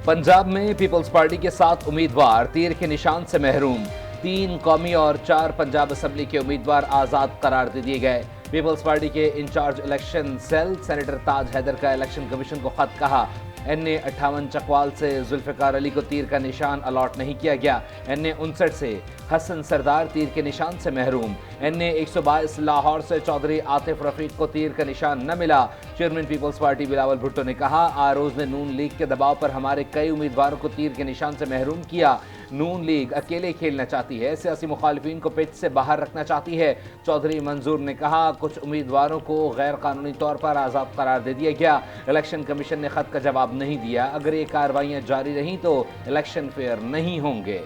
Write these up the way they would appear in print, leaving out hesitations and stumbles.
पंजाब में peoples party के 7 उम्मीदवार तीर के निशान से महरूम। 3 कौमी और 4 पंजाब असेंबली के उम्मीदवार आजाद करार दे दिए गए। पीपल्स पार्टी के इंचार्ज इलेक्शन सेल सेनेटर ताज हैदर का इलेक्शन कमीशन को खत कहा। NA 58 चकवाल से जुल्फिकार अली को तीर का निशान अलॉट नहीं किया गया। NA 59 से हसन सरदार तीर के निशान से महरूम। NA 122 लाहौर से चौधरी आतिफ रफीक को तीर का निशान न मिला। Chairman people's party Bilawal Bhutto ने कहा, आरोज ने नून लीग के दबाव पर हमारे कई उम्मीदवारों को तीर के निशान से महरूम किया। नून लीग अकेले खेलना चाहती है, सियासी मुखालिफिन को पिच से बाहर रखना चाहती है। चौधरी मंजूर ने कहा, कुछ उम्मीदवारों को गैर कानूनी तौर पर आज़ाद करार दे दिया गया। इलेक्शन कमीशन ने खत का जवाब नहीं दिया। अगर ये कार्रवाइयां जारी रहीं तो इलेक्शन फेयर नहीं होंगे।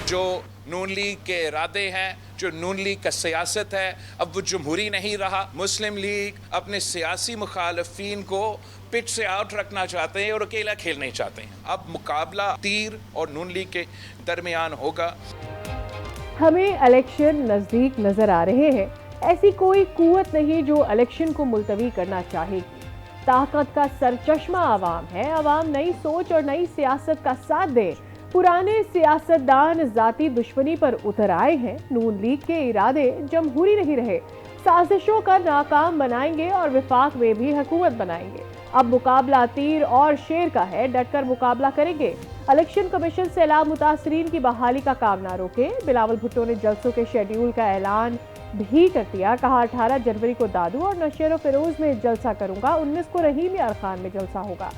जो नून लीग के इरादे हैं, जो नून लीग का सियासत है, अब वो जमहूरी नहीं रहा। मुस्लिम लीग अपने सियासी मुखालफिन को पिच से आउट रखना चाहते हैं और अकेला खेलना चाहते हैं। अब मुकाबला तीर और नून लीग के दरमियान होगा। हमें इलेक्शन नजदीक नजर आ रहे हैं। ऐसी कोई कुव्वत नहीं जो इलेक्शन को मुलतवी करना चाहेगी। ताकत का सरचश्मा आवाम है। आवाम नई सोच और नई सियासत का साथ दे। पुराने सियासतदान जाती दुश्मनी पर उतर आए हैं। नून लीग के इरादे जमहूरी नहीं रहे। साजिशों का नाकाम बनाएंगे और विफाक में भी हुकूमत बनाएंगे। अब मुकाबला तीर और शेर का है। डटकर मुकाबला करेंगे। इलेक्शन कमीशन से सैलाब मुतासरीन की बहाली का काम ना रोके। बिलावल भुट्टो ने जलसों के शेड्यूल का ऐलान भी कर दिया। कहा, 18 जनवरी को दादू और नशेर फिरोज में जलसा करूंगा। 19 को रहीम यार खान में जलसा होगा।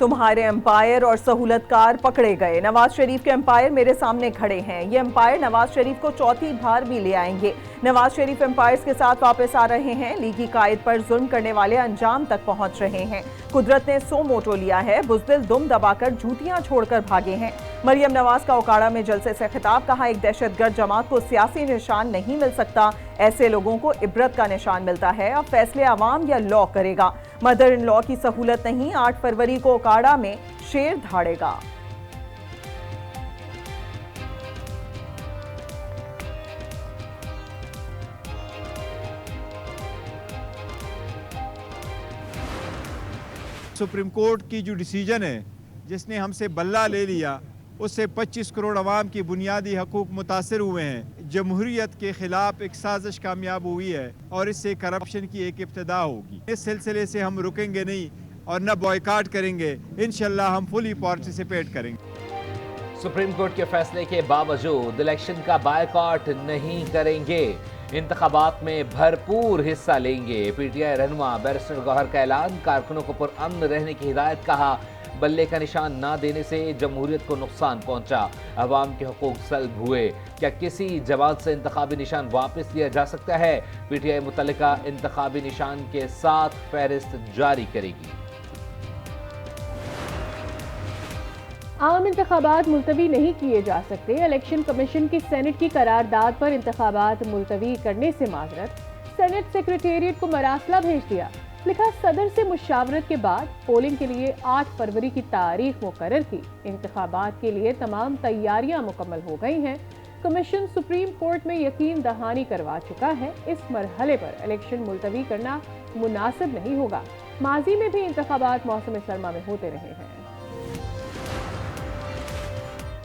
तुम्हारे एम्पायर और सहूलतकार पकड़े गए। नवाज शरीफ के एम्पायर मेरे सामने खड़े हैं। ये एम्पायर नवाज शरीफ को चौथी बार भी ले आएंगे। नवाज शरीफ एम्पायर्स के साथ वापस आ रहे हैं। लीगी कायद पर जुल्म करने वाले अंजाम तक पहुंच रहे हैं। कुदरत ने सो मोटो लिया है। बुज़दिल दुम दबाकर जूतियां छोड़कर भागे हैं। मरियम नवाज का ओकाड़ा में जलसे से खिताब। कहा, एक दहशतगर्द जमात को सियासी निशान नहीं मिल सकता। ऐसे लोगों को इबरत का निशान मिलता है। अब फैसले अवाम या लॉ करेगा। मदर इन लॉ की सहूलत नहीं। 8 फरवरी को ओकाड़ा में शेर धाड़ेगा। सुप्रीम कोर्ट की जो डिसीजन है, जिसने हमसे बल्ला ले लिया, उससे 25 करोड़ अवाम की बुनियादी हकूक मुतासर हुए हैं। जमहूरियत के खिलाफ एक साजिश कामयाब हुई है और इससे करप्शन की एक इब्तिदा होगी। इस सिलसिले से हम रुकेंगे नहीं और न बॉयकाट करेंगे। इंशाल्लाह हम फुली पार्टिसिपेट करेंगे। सुप्रीम कोर्ट के फैसले के बावजूद इलेक्शन का बायकॉट नहीं करेंगे। इंतखाबात में भरपूर हिस्सा लेंगे। PTI रहनुमा बैरिस्टर गौहर का ऐलान। कारकुनों को पुरअमन रहने की हिदायत। कहा, बल्ले का निशान ना देने से जमहूरियत को नुकसान पहुंचा। अवाम के हुकूक सल्ब हुए। क्या किसी जमात से इंतखाबी निशान वापस लिया जा सकता है? PTI मुतल्लिका इंतखाबी निशान के साथ फहरिस्त जारी करेगी। आम इंतखाबात मुलतवी नहीं किए जा सकते। इलेक्शन कमीशन की सेनेट की करारदाद पर इंतखाबात मुलतवी करने से माजरत। सेनेट सेक्रेटेरिएट को मरासला भेज दिया। लिखा, सदर से मुशावरत के बाद पोलिंग के लिए 8 फरवरी की तारीख मुकर्रर की। इंतखाबात के लिए तमाम तैयारियां मुकम्मल हो गई हैं। कमीशन सुप्रीम कोर्ट में यकीन दहानी करवा चुका है। इस मरहले पर इलेक्शन मुलतवी करना मुनासिब नहीं होगा। माजी में भी इंतखाबात मौसम सरमा में होते रहे हैं।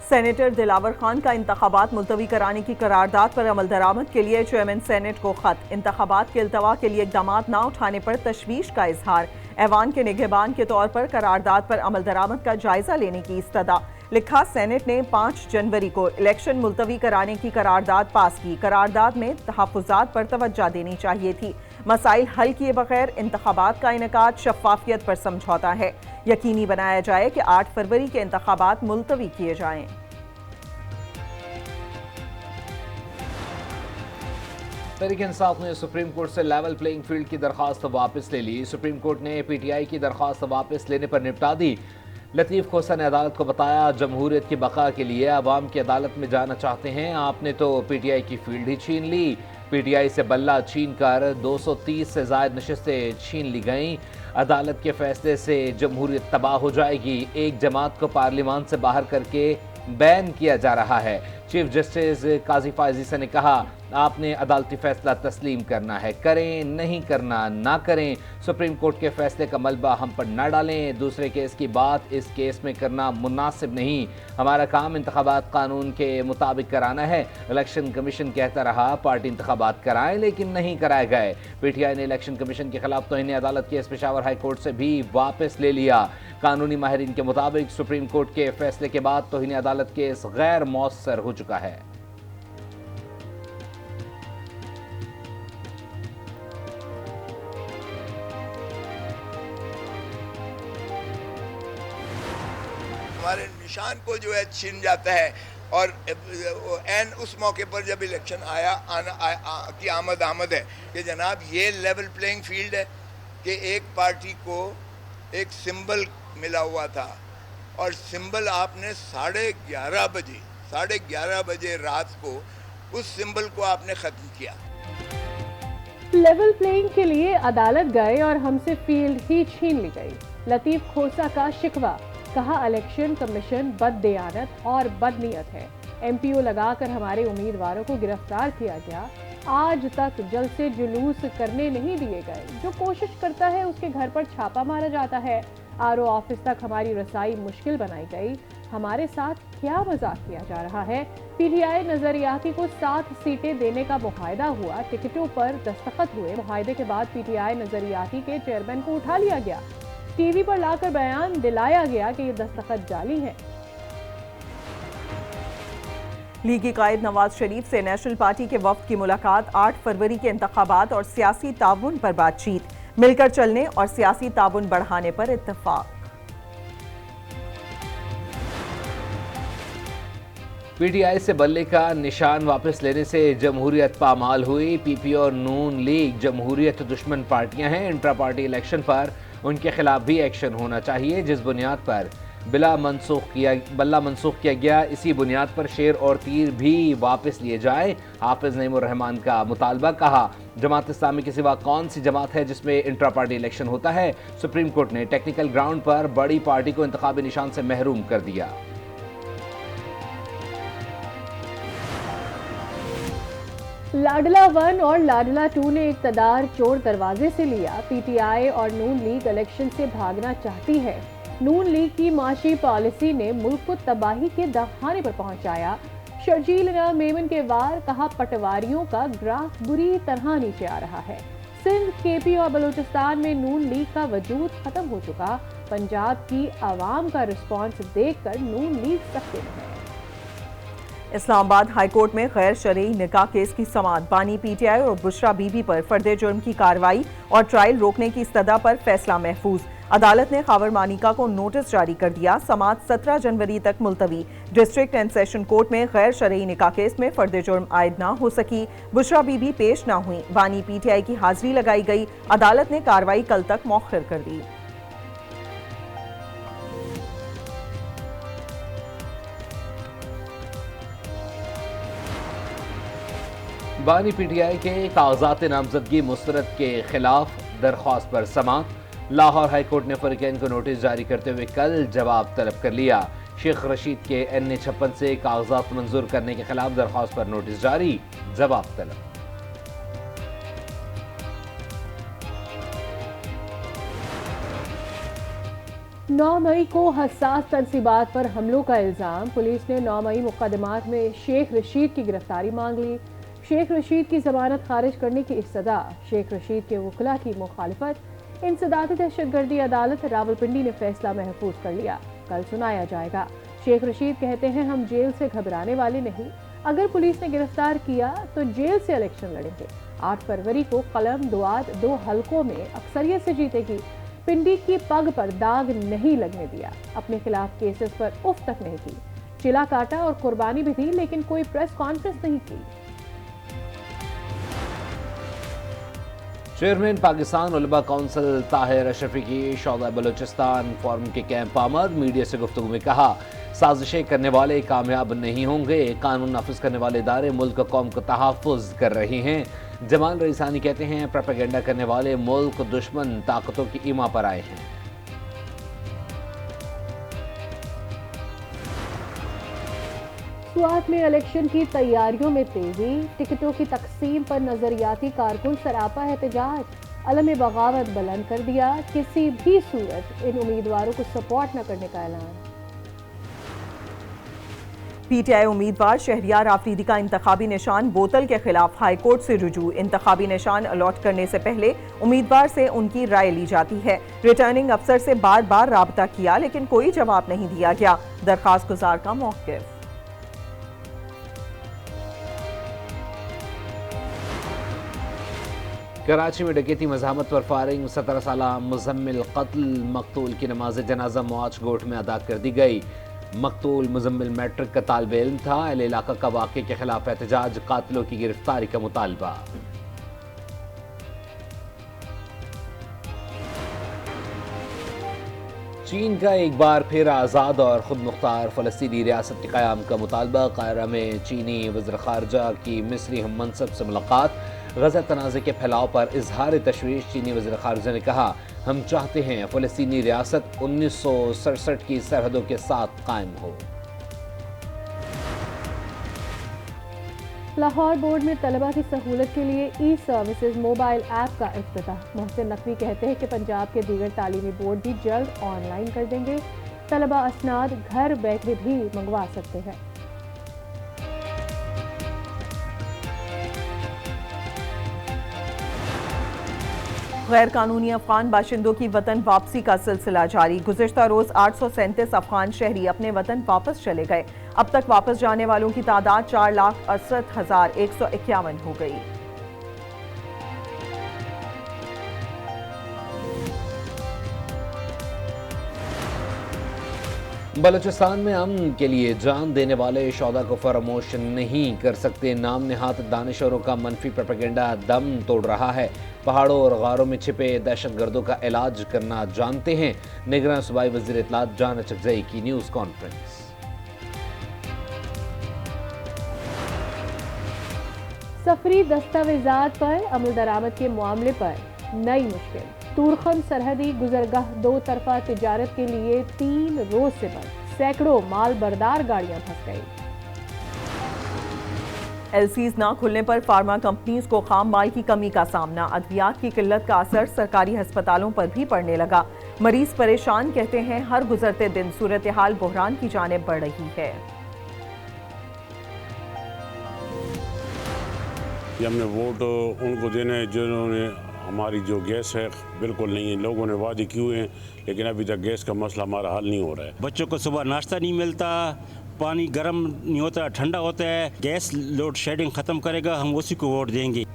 सेनेटर दिलावर खान का इंतखाबात मुलतवी कराने की करारदाद पर अमल दरामद के लिए चेयरमैन सेनेट को खत। इंतखाबात के इल्तवा के लिए इक़दाम ना उठाने पर तशवीश का इजहार। ऐवान के निगहबान के तौर पर करारदाद पर अमल दरामद का जायजा लेने की इस्तदा। लिखा, सेनेट ने 5 जनवरी को इलेक्शन मुलतवी कराने की करारदाद पास की। करारदाद में तहफ़्फ़ुज़ात पर तवज्जो देनी चाहिए थी। मसाइल हल किए बगैर इंतखाबात का इनेकाद शफ़ाफियत पर समझौता है। यकीनी बनाया जाए कि 8 फरवरी के इंतखाबात मुलतवी किए जाएं। तहरीक इंसाफ ने सुप्रीम कोर्ट से लेवल प्लेइंग फील्ड की दरख्वास्त वापस ले ली। सुप्रीम कोर्ट ने PTI की दरख्वास्त वापस लेने पर निपटा दी। लतीफ़ खोसा ने अदालत को बताया, जमहूरियत की बका के लिए अवाम की अदालत में जाना चाहते हैं। आपने तो PTI की फील्ड ही छीन ली। PTI से बल्ला छीन कर 230 से ज़ायद नशिस्तें छीन ली गईं। अदालत के फैसले से जमहूरियत तबाह हो जाएगी। एक जमात को पार्लियामान से बाहर करके बैन किया जा रहा है। चीफ जस्टिस काजी फायजी से ने कहा, आपने अदालती फैसला तस्लीम करना है, करें नहीं करना ना करें, सुप्रीम कोर्ट के फैसले का मलबा हम पर ना डालें, दूसरे केस की बात इस केस में करना मुनासिब नहीं, हमारा काम इंतखाबात कानून के मुताबिक कराना है। इलेक्शन कमीशन कहता रहा पार्टी इंतखाबात कराएं, लेकिन नहीं कराए गए। पीटीआई ने इलेक्शन कमीशन के खिलाफ तौहीन अदालत केस पेशावर हाई कोर्ट से भी वापस ले लिया। कानूनी माहिरीन के मुताबिक सुप्रीम कोर्ट के फैसले के बाद तौहीन अदालत केस गैर मौसर हो चुका है। हमारे निशान को जो है छीन जाता है और एन उस मौके पर जब इलेक्शन की आमद है कि जनाब ये लेवल प्लेइंग फील्ड है कि एक पार्टी को एक सिंबल मिला हुआ था और सिंबल आपने 11:30 बजे रात को उस सिंबल को आपने ख़त्म किया। लेवल प्लेइंग के लिए अदालत गए और हमसे फील्ड ही छीन ली गई। लतीफ खोसा का शिकवा, कहा इलेक्शन कमीशन बददियानत और बदनीयत है। एमपीओ लगाकर हमारे उम्मीदवारों को गिरफ्तार किया गया, आज तक जलसे जुलूस करने नहीं दिए गए। जो कोशिश करता है उसके घर पर छापा मारा जाता है। आरओ ऑफिस तक हमारी रसाई मुश्किल बनाई गई। हमारे साथ क्या मजाक किया जा रहा है। पीटीआई नजरियाती को 7 सीटें देने का मुआहदा हुआ, टिकटों पर दस्तखत हुए। मुआहदे के बाद पीटीआई नजरियाती के चेयरमैन को उठा लिया गया, टीवी पर लाकर बयान दिलाया गया कि ये दस्तखत जाली है। लीगी कायद नवाज शरीफ से नेशनल पार्टी के वफ्द की मुलाकात, 8 फरवरी के इंतखाबात और सियासी ताउन पर बातचीत, मिलकर चलने और सियासी ताउन बढ़ाने पर इत्तेफाक। पीटीआई से बल्ले का निशान वापस लेने से जमहूरियत पामाल हुई। पीपी और नून लीग जमहूरियत दुश्मन पार्टियां हैं। इंट्रा पार्टी इलेक्शन पर उनके खिलाफ भी एक्शन होना चाहिए, जिस बुनियाद पर बल्ला मनसूख किया गया, इसी बुनियाद पर शेर और तीर भी वापस लिए जाए। हाफिज नईमुर रहमान का मुतालबा, कहा जमात इस्लामी के सिवा कौन सी जमात है जिसमें इंट्रा पार्टी इलेक्शन होता है। सुप्रीम कोर्ट ने टेक्निकल ग्राउंड पर बड़ी पार्टी को इंतखाबी निशान से महरूम कर दिया। लाडला 1 और लाडला 2 ने इक़्तिदार चोर दरवाजे से लिया। पीटीआई और नून लीग इलेक्शन से भागना चाहती है। नून लीग की माशी पॉलिसी ने मुल्क को तबाही के दहाने पर पहुंचाया। शर्जील मेमन के वार, कहा पटवारियों का ग्राफ बुरी तरह नीचे आ रहा है। सिंध, केपी और बलूचिस्तान में नून लीग का वजूद खत्म हो चुका। पंजाब की आवाम का रिस्पॉन्स देखकर नून लीग सकते हैं। इस्लामाबाद हाईकोर्ट में गैर शरई निकाह केस की समाअत, बानी पीटीआई और बुशरा बीबी पर फर्द जुर्म की कार्रवाई और ट्रायल रोकने की इस्तदा पर फैसला महफूज। अदालत ने खावर मानिका को नोटिस जारी कर दिया। समाअत 17 जनवरी तक मुलतवी। डिस्ट्रिक्ट एंड सेशन कोर्ट में गैर शरई निकाह केस में फर्द जुर्म आयद ना हो सकी। बुशरा बीबी पेश ना हुई। बानी पीटीआई की हाजिरी लगाई गई। अदालत ने कार्रवाई कल तक मौखर कर दी। बानी पीटीआई के कागजात नामजदगी मुस्तरद के खिलाफ दरख्वास्त पर समाअत। लाहौर हाईकोर्ट ने फरीकैन को नोटिस जारी करते हुए कल जवाब तलब कर लिया। शेख रशीद के NA-56 से कागजात मंजूर करने के खिलाफ दरख्वास्त पर नोटिस जारी, जवाब तलब। 9 मई को हसास तनसीबात पर हमलों का इल्ज़ाम। पुलिस ने 9 मई मुकदमात में शेख रशीद की गिरफ्तारी मांग ली। शेख रशीद की जमानत खारिज करने की इस्तदा, शेख रशीद के वकला की मुखालिफत। इंसदादी दहशतगर्दी अदालत रावलपिंडी ने फैसला महफूज कर लिया, कल सुनाया जाएगा। शेख रशीद कहते हैं हम जेल से घबराने वाले नहीं, अगर पुलिस ने गिरफ्तार किया तो जेल से इलेक्शन लड़ेंगे। 8 फरवरी को कलम दुआत 2 हलकों में अक्सरियत से जीतेगी। पिंडी की पग पर दाग नहीं लगने दिया, अपने खिलाफ केसेस पर उफ तक नहीं की। चिला काटा और कुर्बानी भी दी, लेकिन कोई प्रेस कॉन्फ्रेंस नहीं की। चेयरमैन पाकिस्तान उलमा काउंसिल ताहिर अशरफी की शौदा बलूचिस्तान फोरम के कैंप आमद। मीडिया से गुफ्तगू में कहा साजिशें करने वाले कामयाब नहीं होंगे। कानून नाफिज करने वाले इदारे मुल्क कौम को तहफ़्फ़ुज़ कर रहे हैं। जमाल रईसानी कहते हैं प्रोपेगेंडा करने वाले मुल्क दुश्मन ताकतों की ईमा पर आए हैं। मसनूआत में इलेक्शन की तैयारियों में तेजी, टिकटों की तकसीम पर नजरियाती कारकुन सरापा एहतजाज, अलम बगावत बुलंद कर दिया, किसी भी सूरत इन उम्मीदवारों को सपोर्ट न करने का ऐलान। पीटीआई उम्मीदवार शहरियार आफरीदी का इंतखाबी निशान बोतल के खिलाफ हाईकोर्ट से रुजू। इंतखाबी निशान अलॉट करने से पहले उम्मीदवार से उनकी राय ली जाती है। रिटर्निंग अफसर से बार बार राबता किया लेकिन कोई जवाब नहीं दिया गया। दरखास्त गुजार का मौक़िफ़। कराची में डकैती मज़ाहमत पर फायरिंग, 17 साला मुजम्मिल कत्ल, मकतूल की नमाज जनाजा मुआज गोट में अदा कर दी गई। मकतूल मुजम्मिल मैट्रिक का तालिब इल्म था। अहले इलाका का वाक़े के खिलाफ एहतजाज, कातिलों की गिरफ्तारी का मुतालबा। चीन का एक बार फिर आज़ाद और खुद मुख्तार फ़लस्तीनी रियासत के क़याम का मुतालबा। कायरा में चीनी वज़ीर ख़ारजा की मिस्री हम मनसब से मुलाकात। गज़ा तनाज़े के फैलाव पर इजहार तशवीश। चीनी वज़ीर ख़ारजा ने कहा, हम चाहते हैं फ़लस्तीनी रियासत 1967 की सरहदों के साथ कायम हो। लाहौर बोर्ड में तलबा की सहूलत के लिए ई सर्विसेज मोबाइल ऐप का इफ्तिताह। मोहसिन नकवी कहते हैं कि पंजाब के दीगर तालीमी बोर्ड भी जल्द ऑनलाइन कर देंगे। तलबा असनाद घर बैठे भी मंगवा सकते हैं। गैर कानूनी अफगान बाशिंदों की वतन वापसी का सिलसिला जारी। गुज़िश्ता रोज 837 अफगान शहरी अपने वतन वापस चले गए। अब तक वापस जाने वालों की तादाद 4,68,151 हो गई। बलूचिस्तान में अमन के लिए जान देने वाले शौदा को फरामोश नहीं कर सकते। नाम नहात दानिशवरों का मनफी प्रोपेगेंडा दम तोड़ रहा है। पहाड़ों और गारों में छिपे दहशतगर्दों का इलाज करना जानते हैं। निगरान सूबाई वज़ीर इत्तलात जान चकजई की न्यूज़ कॉन्फ्रेंस। सफरी दस्तावेजात पर अमल दरामद के मामले पर नई मुश्किल। तुरखम सरहदी गुजरगाह दो तरफा तिजारत के लिए 3 रोज से बंद। सैकड़ों माल बरदार गाड़ियां फंस गई। एलसीज ना खुलने पर फार्मा कंपनीज को खाम माल की कमी का सामना। अद्वियात की किल्लत का असर सरकारी अस्पतालों पर भी पड़ने लगा। मरीज परेशान, कहते हैं हर गुजरते दिन सूरत हाल बहरान की जानिब बढ़ रही है। हमने वोट उनको देने जिन्होंने हमारी जो गैस है बिल्कुल नहीं है। लोगों ने वादे किए हैं लेकिन अभी तक गैस का मसला हमारा हल नहीं हो रहा है। बच्चों को सुबह नाश्ता नहीं मिलता, पानी गर्म नहीं होता, ठंडा होता है। गैस लोड शेडिंग ख़त्म करेगा, हम उसी को वोट देंगे।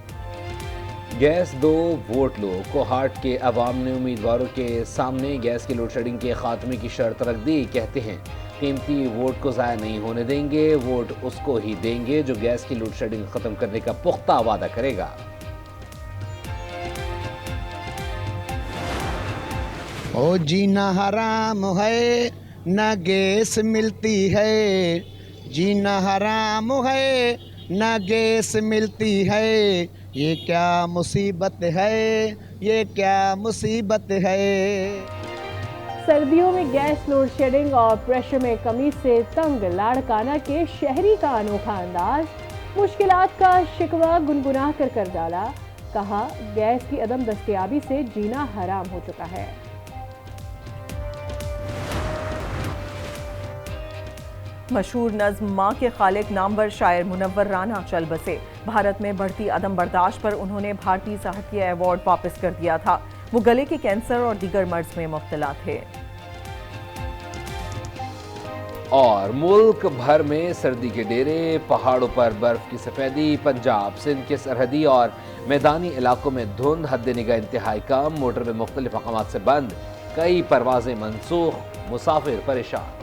गैस दो वोट लो। कोहाट के अवाम ने उम्मीदवारों के सामने गैस की लोड शेडिंग के खात्मे की शर्त रख दी। कहते हैं कीमती वोट को ज़ाया नहीं होने देंगे। वोट उसको ही देंगे जो गैस की लोड शेडिंग ख़त्म करने का पुख्ता वादा करेगा। ओ जीना हराम है न गैस मिलती है, जीना हराम है न गैस मिलती है। ये क्या मुसीबत है, ये क्या मुसीबत है। सर्दियों में गैस लोड शेडिंग और प्रेशर में कमी से तंग लाड़काना के शहरी का अनोखा अंदाज। मुश्किलात का शिकवा गुनगुना कर डाला। कहा गैस की अदम दस्तयाबी से जीना हराम हो चुका है। मशहूर नज़्म माँ के खालिक नामवर शायर मुनव्वर राना चल बसे। भारत में बढ़ती अदम बर्दाश्त पर उन्होंने भारतीय साहित्य अवार्ड वापस कर दिया था। वो गले के कैंसर और दीगर मर्ज में मुब्तला थे। और मुल्क भर में सर्दी के डेरे, पहाड़ों पर बर्फ की सफेदी। पंजाब सिंध के सरहदी और मैदानी इलाकों में धुंध, हद निगाह इंतहाई कम। मोटर में मुख्तलिफ मकामात से बंद, कई परवाजें मनसूख, मुसाफिर परेशान।